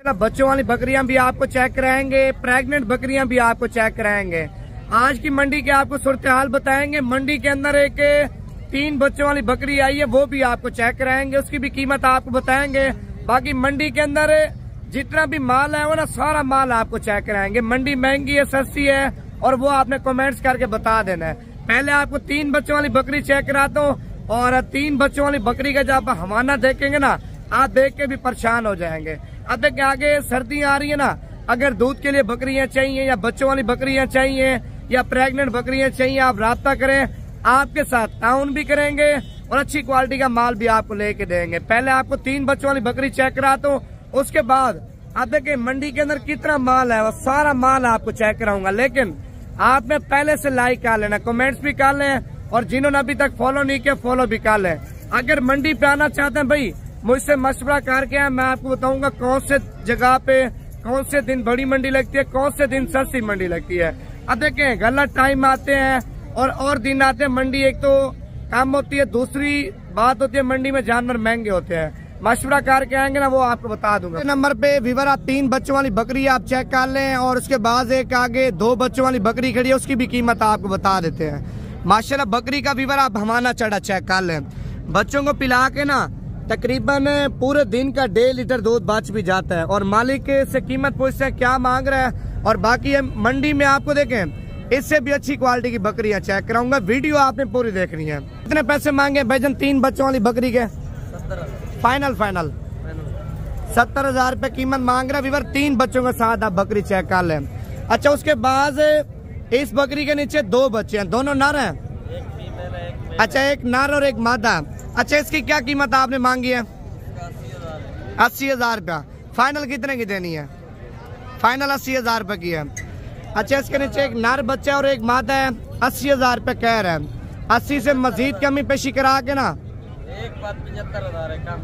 बच्चों वाली बकरियां भी आपको चेक कराएंगे, प्रेग्नेंट बकरियां भी आपको चेक कराएंगे। आज की मंडी के आपको सूरत हाल बताएंगे। मंडी के अंदर एक 3 बच्चों वाली बकरी आई है, वो भी आपको चेक कराएंगे, उसकी भी कीमत आपको बताएंगे। बाकी मंडी के अंदर जितना भी माल है वो ना सारा माल आपको चेक कराएंगे। मंडी महंगी है सस्ती है और वो आपने कमेंट्स करके बता देना है। पहले आपको 3 बच्चों वाली बकरी चेक कराता हूँ और 3 बच्चों वाली बकरी का जब हवाना देखेंगे ना आप देख के भी परेशान हो जाएंगे। अब देखिए आगे सर्दी आ रही है ना, अगर दूध के लिए बकरियां चाहिए या बच्चों वाली बकरियां चाहिए या प्रेग्नेंट बकरियां चाहिए, आप राब्ता करें, आपके साथ ताउन भी करेंगे और अच्छी क्वालिटी का माल भी आपको लेके देंगे। पहले आपको 3 बच्चों वाली बकरी चेक कराता हूँ, उसके बाद आप देखिए मंडी के अंदर कितना माल है वो सारा माल आपको चेक कराऊंगा। लेकिन आपने पहले से लाइक कर लेना, कमेंट्स भी कर लें और जिन्होंने अभी तक फॉलो नहीं किया फॉलो भी कर लें। अगर मंडी पे आना चाहते हैं भाई मुझसे मशवरा करके मैं आपको बताऊंगा कौन से जगह पे कौन से दिन बड़ी मंडी लगती है, कौन से दिन सस्ती मंडी लगती है। अब देखें गलत टाइम आते हैं और दिन आते हैं, मंडी एक तो कम होती है, दूसरी बात होती है मंडी में जानवर महंगे होते हैं। मशवरा करके आएंगे ना वो आपको बता दूंगा। नंबर पे विवर आप 3 बच्चों वाली बकरी आप चेक कर लें और उसके बाद एक आगे 2 बच्चों वाली बकरी खड़ी है, उसकी भी कीमत आपको बता देते हैं। माशाल्लाह बकरी का विवर आप हमाना चढ़ा चेक कर लें। बच्चों को पिला के ना तकरीबन पूरे दिन का 1.5 लीटर दूध बच भी जाता है और मालिक से कीमत पूछते हैं क्या मांग रहा है। और बाकी मंडी में आपको देखें इससे भी अच्छी क्वालिटी की बकरियां चेक कराऊंगा, वीडियो आपने पूरी देखनी है। कितने पैसे मांगे भाईजान 3 बच्चों वाली बकरी के? फाइनल 70,000 रुपए कीमत मांग रहा है विवर। 3 बच्चों के साथ आप बकरी चेक कर लें। अच्छा उसके बाद इस बकरी के नीचे 2 बच्चे हैं, दोनों नर हैं? अच्छा एक नर और एक मादा। अच्छा इसकी क्या कीमत आपने मांगी है? 80,000 रुपया। फाइनल कितने की देनी है? फाइनल 80,000 रुपए की है। अच्छा इसके नीचे एक नर बच्चा और एक मादा है, 80,000 रुपए कह रहे हैं। 80 से मजीद कमी पेशी करा के ना 75,000 है, कम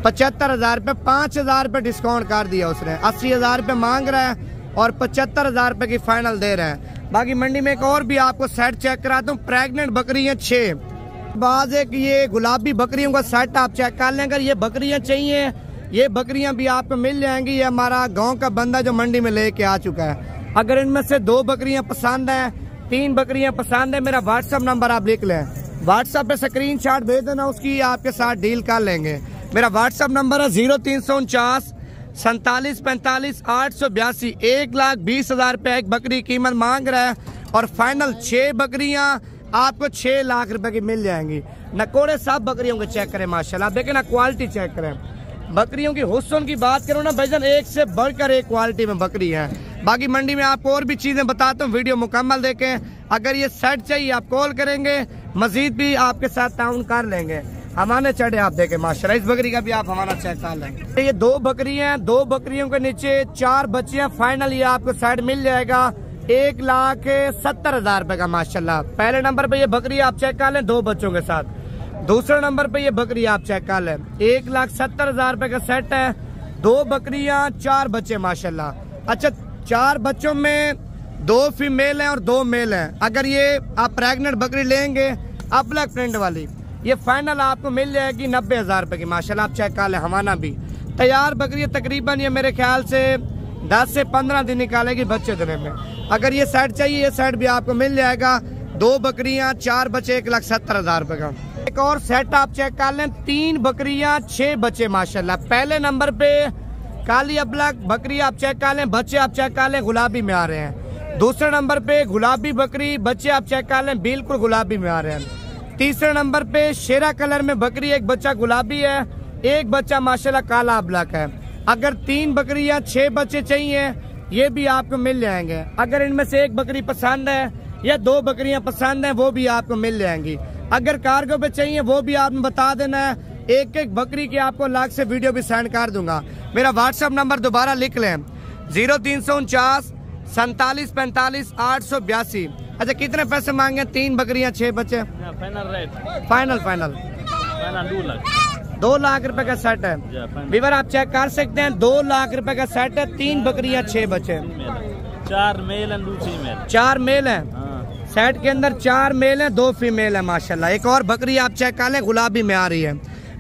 75,000 रुपए, 5,000 रुपए डिस्काउंट कर दिया उसने। 80,000 रुपए मांग रहा है और 75,000 रुपए की फाइनल दे रहे हैं। बाकी मंडी में एक और भी आपको सेट चेक कराता हूँ। प्रेग्नेंट बकरी है 6, बाद एक ये गुलाबी बकरियों का सेट आप चेक कर लें। अगर ये बकरियां चाहिए ये बकरियां भी आपको मिल जाएंगी। ये हमारा गांव का बंदा जो मंडी में लेके आ चुका है। अगर इनमें से 2 बकरियां पसंद है, 3 बकरियां पसंद है, मेरा व्हाट्सअप नंबर आप लिख लें, व्हाट्सएप पे स्क्रीनशॉट भेज देना, उसकी आपके साथ डील कर लेंगे। मेरा व्हाट्सएप नंबर है 0349 47 45 882। 1,20,000 रुपए एक बकरी कीमत मांग रहा है और फाइनल 6 बकरियां आपको 6 लाख रुपए की मिल जाएंगी। नकोड़े सब बकरियों के चेक करें माशाल्लाह, देखें ना क्वालिटी चेक करें। बकरियों की हुस्न की बात करो ना भाईजान, एक से बढ़कर एक क्वालिटी में बकरी है। बाकी मंडी में आपको और भी चीजें बताता हूँ, वीडियो मुकम्मल देखें। अगर ये सेट चाहिए आप कॉल करेंगे, मजीद भी आपके साथ ताउन कर लेंगे। हमारे चढ़े आप देखें माशाल्लाह, इस बकरी का भी आप हमारा चेक कर लेंगे। ये 2 बकरी हैं, 2 बकरियों के नीचे 4 बच्चे हैं। फाइनल ये आपको सेट मिल जाएगा 1,70,000 रुपए का माशाल्लाह। पहले नंबर पे ये बकरी आप चेक कर लें 2 बच्चों के साथ। दूसरे नंबर पे ये बकरी आप चेक कर लें, 1,70,000 रुपए का सेट है। 2 बकरियां 4 बच्चे माशाल्लाह। अच्छा 4 बच्चों में 2 फीमेल हैं और 2 मेल हैं। अगर ये आप प्रेग्नेंट बकरी लेंगे ब्लैक प्रिंट वाली, ये फाइनल आपको मिल जाएगी 90,000 रुपए की माशाल्लाह। आप चेक कर लें। हमारा भी तैयार बकरी है, तकरीबन ये मेरे ख्याल से 10 से 15 दिन निकालेगी बच्चे देने में। अगर ये सेट चाहिए ये सेट भी आपको मिल जाएगा। 2 बकरियां 4 बच्चे 1,70,000 रुपए का। एक और सेट आप चेक कर लें, 3 बकरियां 6 बच्चे माशाल्लाह। पहले नंबर पे काली अबलक बकरी आप चेक कर लें, बच्चे आप चेक कर लें गुलाबी में आ रहे हैं। दूसरे नंबर पे गुलाबी बकरी, बच्चे आप चेक कर लें बिल्कुल गुलाबी में आ रहे हैं। तीसरे नंबर पे शेरा कलर में बकरी, एक बच्चा गुलाबी है, एक बच्चा माशाल्लाह काला अबलक है। अगर 3 बकरियां 6 बच्चे चाहिए ये भी आपको मिल जाएंगे। अगर इनमें से एक बकरी पसंद है या 2 बकरियां पसंद है वो भी आपको मिल जाएंगी। अगर कार्गो पे चाहिए वो भी आपने बता देना है, एक एक बकरी की आपको अलग से वीडियो भी सेंड कर दूंगा। मेरा व्हाट्सएप नंबर दोबारा लिख लें 0349 47 45 882। अच्छा कितने पैसे मांगे? 3 बकरियां 6 बच्चे। फाइनल रेट फाइनल 2 लाख रुपए का सेट है। विवर आप चेक कर सकते हैं 2 लाख रुपए का सेट है। 3 बकरियां 6 बच्चे, 4 मेल एंड 2 फीमेल। 4 मेल है सेट के अंदर, 4 मेल है 2 फीमेल है माशाल्लाह। एक और बकरी आप चेक कर लें गुलाबी में आ रही है।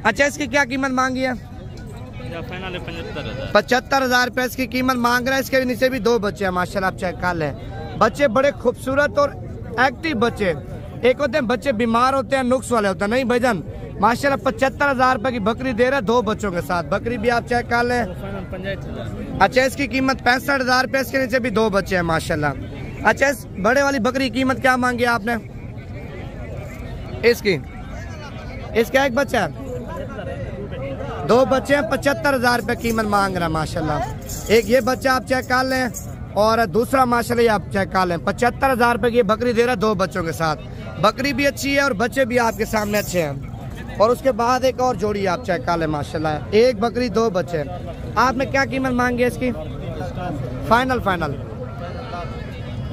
अच्छा इसकी क्या कीमत मांगी है? फाइनल है 75,000। 75,000 रुपए इसकी कीमत मांग रहा है। इसके नीचे भी 2 बच्चे हैं माशाल्लाह, आप चेक कर लें। बच्चे बड़े खूबसूरत और एक्टिव बच्चे। एक होते हैं बच्चे बीमार होते हैं, नुक्स वाले होते हैं, नहीं भाईजान माशाल्लाह 75,000 रुपए की बकरी दे रहा है 2 बच्चों के साथ। बकरी भी आप चेक कर लें। फाइनल 65,000। अच्छा इसकी कीमत 65,000 रुपए। इसके नीचे भी 2 बच्चे हैं माशाल्लाह। अच्छा इस बड़े वाली बकरी की कीमत क्या मांगी आपने? इसका एक बच्चा है, 2 बच्चे हैं, 75,000 रुपए कीमत मांग रहा है माशाल्लाह। एक ये बच्चा आप चेक कर लें और दूसरा माशाल्लाह ये आप चेक कर लें। 75,000 रुपए की बकरी दे रहा है 2 बच्चों के साथ। बकरी भी अच्छी है और बच्चे भी आपके सामने अच्छे हैं। और उसके बाद एक और जोड़ी आप चेक कर लें माशाल्लाह, 1 बकरी 2 बच्चे। आपने क्या कीमत मांगी है इसकी? फाइनल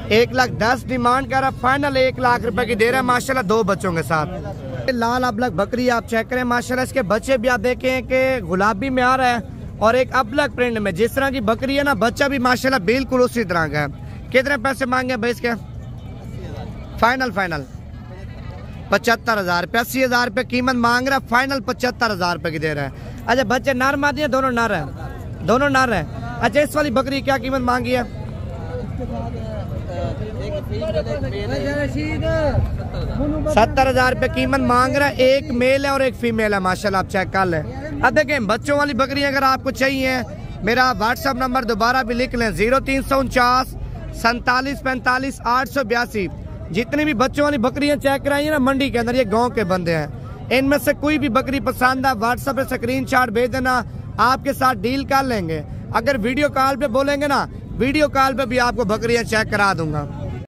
1,10,000 डिमांड कर रहा है, फाइनल 1 लाख रुपए की दे रहा है माशाल्लाह 2 बच्चों के साथ। लाल अबलग बकरी आप चेक करें माशाल्लाह। इसके बच्चे भी आप देखें कि गुलाबी में आ रहा है और एक अबलग प्रिंट में। जिस तरह की बकरी है ना, बच्चा भी माशाल्लाह बिल्कुल उसी तरह का है। कितने पैसे मांगे भाई इसके? फाइनल 75,000 रुपये, 80,000 रुपये कीमत मांग रहा है, फाइनल 75,000 रुपये की दे रहा है। अच्छा बच्चे नर मादी है? दोनों नर है, दोनों नर है। अच्छा इस वाली बकरी क्या कीमत मांगी है? 70,000 रुपये कीमत मांग रहा है। एक मेल है और एक फीमेल है माशाल्लाह, आप चेक कर लें। अब देखें बच्चों वाली बकरी अगर आपको चाहिए, मेरा व्हाट्सअप नंबर दोबारा भी लिख लें, 0349 47 45 882। जितनी भी बच्चों वाली बकरियां चेक कराई है ना मंडी के अंदर, ये गांव के बंदे हैं। इनमें से कोई भी बकरी पसंद है व्हाट्सएप पे स्क्रीनशॉट भेज देना, आपके साथ डील कर लेंगे। अगर वीडियो कॉल पे बोलेंगे ना, वीडियो कॉल पे भी आपको बकरियां चेक करा दूंगा।